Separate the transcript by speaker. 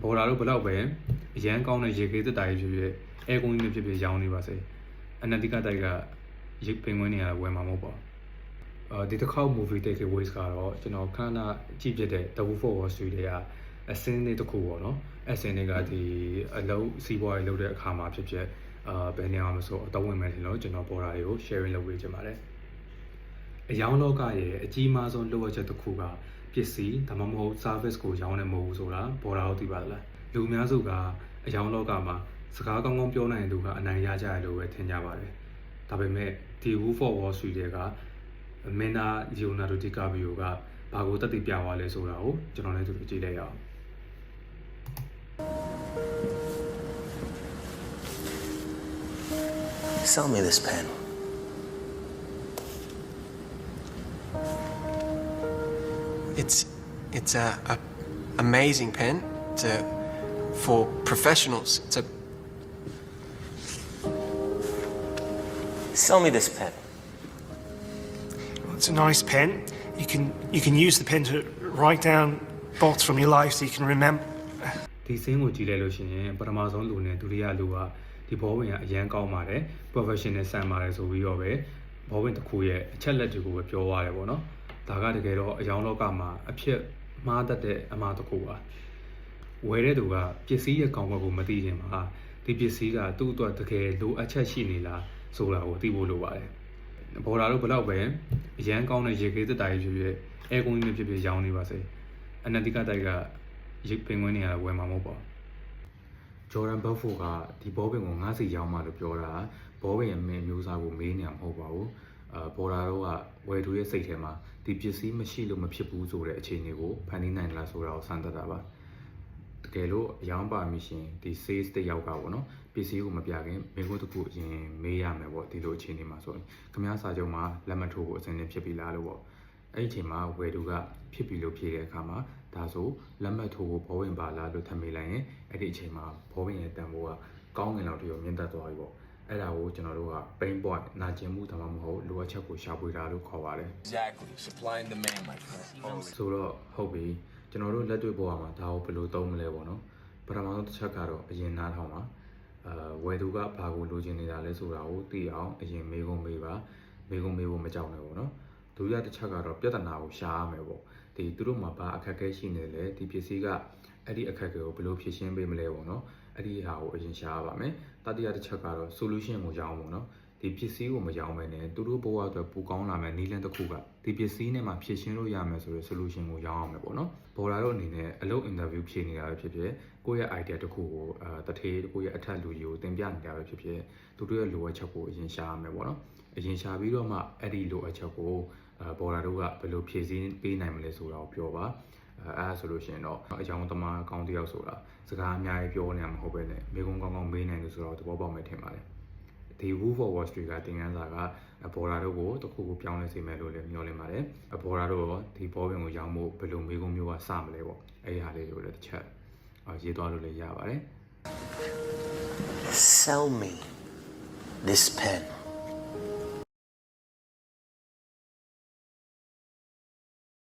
Speaker 1: ပေါ်လာတော့ဘယ်လောက်ပဲအရန်ကောင်းတဲ့ရေကေးသက်တာကြီးဖြစ်အဲကုန်းကြီးဖြစ်ရောင်းနေပါစေအနတိကတိုက်ကရေပင်ဝင်နေရဝယ်မှာမဟုတ်ပါဒီတစ်ခေါက် movie takeaways ကတော့ကျွန်တော်ခဏကြည့်ပြတဲ့ The Wolf of Wall Street တွေကအစင်းလေးတစ်ခုပေါ့နော်အစင်းလေးကဒီအလုံးစီးပွားရေးလုပ်တဲ့အခါမှာဖြစ်ဘယ်နေရာမှာဆိုအတော့ဝင်မယ်ထင်လို့ကျွန်တော်ပေါ်တာတွေကို sharing လုပ်ပေးချင်ပါတယ်အယောင်လောကရဲ့အကြီးမားဆုံးလိုအပ်ချက်တစ်ခုကပစ္စည်းဒါမှမဟုတ် service ကိုရောင်းနေမဟုတ်ဘူးဆိုတာပေါ်တာကိုသိပါသလားလူအများစုကအယောင်လောကမှာစကားကောင်းကောင်းပြောနိုင်တဲ့သူကအနိုင်ရကြရလို့ပဲထင်ကြပါတယ်ဒါပေမဲ့ဒီ Wolf of Wall Street တွေကမင်းသား Leonardo DiCaprio ကဘာကိုတက်တည်ပြသွားလဲဆိုတာကိုကျွန်တော်လည်းသူကြည့်လိုက်ရအောင်
Speaker 2: Sell me this pen.
Speaker 3: It's a amazing pen. For professionals.
Speaker 2: Sell me this pen.
Speaker 4: Well, it's a nice pen. You can use the pen to write down thoughts from your life so you can remember.
Speaker 1: ဒီစင်းကိုကြည့်လိုက်လို့ရှိရင်ပထမဆုံးလူနဲ့ဒုတိယလူကဒီဘောဝင်ကအရန်ကောင်းပါတယ် professional ဆန်ပါတယ်ဆိုပြီးတော့ပဲဘောဝင်တစ်ခုရဲ့အချက်လက်တွေကိုပဲပြောသွားတယ်ပေါ့နော်ဒါကတကယ်တော့အယောင်လောကမှာအဖြစ်မှားတတ်တဲ့အမှားတစ်ခုပါဝယ်တဲ့သူကပစ္စည်းရဲ့ကောင်းဘက်ကိုမသိရင်မှာဒီပစ္စည်းကသူ့အတွက်တကယ်လိုအပ်ချက်ရှိနေလားဆိုတာကိုသိဖို့လိုပါတယ်ဘော်လာတို့ဘယ်လောက်ပဲအရန်ကောင်းတဲ့ရေကေးသက်တာကြီးဖြစ်အဲကုန်းကြီးဖြစ်ရောင်းနေပါစေအနတိကတိုက်ကရေပင်ဝင်နေရဝယ်မှာမဟုတ်ပါဂျော်ဒန်ဘတ်ဖို့ကဒီဘောပင်ကို90ရောင်းမှလို့ပြောတာဘောပင်ရဲ့မင်းမျိုးစားကိုမေးနေမှာမဟုတ်ပါဘူးဘော်လာတို့ကဝယ်သူရဲ့စိတ်ထဲမှာဒီပစ္စည်းမရှိလို့မဖြစ်ဘူးဆိုတဲ့အခြေအနေကိုဖန်တီးနိုင်လားဆိုတာကိုစမ်းသပ်တာပါတကယ်လို့အယောင်ပါမရှင်ဒီ sales တယောက်ကပေါ့နော်ပစ္စည်းကိုမပြခင်မိကုန်းတစ်ခုအရင်မေးရမယ်ပေါ့ဒီလိုအခြေအနေမှာဆိုရင်ခမားစာချုပ်မှာလက်မှတ်ထိုးဖို့အစဉ်သင့်ဖြစ်ပြီလားလို့ပေါ့အဲ့ဒီအချိန်မှာဝယ်သူကဖြစ်ပြီလို့ဖြေတဲ့အခါမှာဒါဆိုလက်မှတ်ထိုးဖို့ဘောဝင်ပါလားလို့ထပ်မေးလိုက်ရင်အဲ့ဒီအချိန်မှာဘောဝင်ရဲ့တန်ဖိုးကကောင်းငင်လောက်တရောမြင့်တက်သွားပြီပေါ့အဲ့ဒါကိုကျွန်တော်တို့က pain point နာကျင်မှုဒါမှမဟုတ်လိုအပ်ချက်ကိုရှာဖွေတာလို့ခေါ်ပါတယ်
Speaker 2: Exactly. Supply and demand, my friend.
Speaker 1: ဆိုတော့ဟုတ်ပြီကျွန်တော်တို့လက်တွေ့ပေါ်မှာဒါကိုဘယ်လိုသုံးမလဲပေါ့နော်ပထမဆုံးတစ်ချက်ကတော့အရင်နားထောင်ပါဝယ်သူကဘာကိုလိုချင်နေတာလဲဆိုတာကိုသိအောင်အရင်မေးခွန်းမေးပါမေးခွန်းမေးဖို့မကြောက်နဲ့ပေါ့နော်ဒုတိယတစ်ချက်ကတော့ပြဿနာကိုရှာရမယ်ပေါ့ဒီသူတို့မှာဘာအခက်အခဲရှိနေလဲဒီပစ္စည်းကအဲ့ဒီအခက်အခဲကိုဘယ်လိုဖြေရှင်းပေးမလဲပေါ့နော်အဲ့ဒီဟာကိုအရင်ရှာရပါမယ်တတိယတစ်ချက်ကတော့ solution ကိုရောင်းပေါ့နော်ဒီပစ္စည်းကိုမရောင်းမဲနဲ့သူတို့ဘဝအတွက်ပူကောင်းလာမယ်နည်းလမ်းတစ်ခုကဒီပစ္စည်းနဲ့မှဖြည့်ရှင်းလို့ရမယ်ဆိုတဲ့ solution ကိုရောင်းအောင်မယ်ပေါ့နော်ဘော်လာတို့အနေနဲ့အလုပ် interview ဖြည့်နေတာပဲဖြစ်ဖြစ်ကိုယ့်ရဲ့ idea တစ်ခုကိုတထေးကိုယ့်ရဲ့အထက်လူကြီးကိုတင်ပြနေတာပဲဖြစ်ဖြစ်သူတို့ရဲ့လိုအပ်ချက်ကိုအရင်ရှာရမယ်ပေါ့နော်အရင်ရှာပြီးတော့မှအဲ့ဒီလိုအပ်ချက်ကိုဘော်လာတို့ကဘယ်လိုဖြည့်ဆင်းပေးနိုင်မလဲဆိုတာကိုပြောပါအဲ့ဆိုလို့ရှိရင်တော့အကြောင်းသမားကောင်းတယောက်ဆိုတာစကားအများကြီးပြောနေမှာမဟုတ်ပဲနဲ့မိကုန်းကောင်းကောင်းမေးနိုင်လို့ဆိုတော့သဘောပေါက်မယ်ထင်ပါတယ်ဒီ Wolf of Wall Street ကသင်ခန်းစာကဘော်လာတို့ကိုတစ်ခုခုပြောင်းလဲစေမယ်လို့လည်းမျှော်လင့်ပါတယ်ဘော်လာတို့ဒီဘောပင်ကိုရောင်းဖို့ဘယ်လိုမိကုန်းမျိုးကစမလဲပေါ့အဲ့ဒီဟာလေးတွေကိုလည်းတစ်ချက်ရေးသွားလို့လည်းရပါတယ်
Speaker 2: Sell me this pen.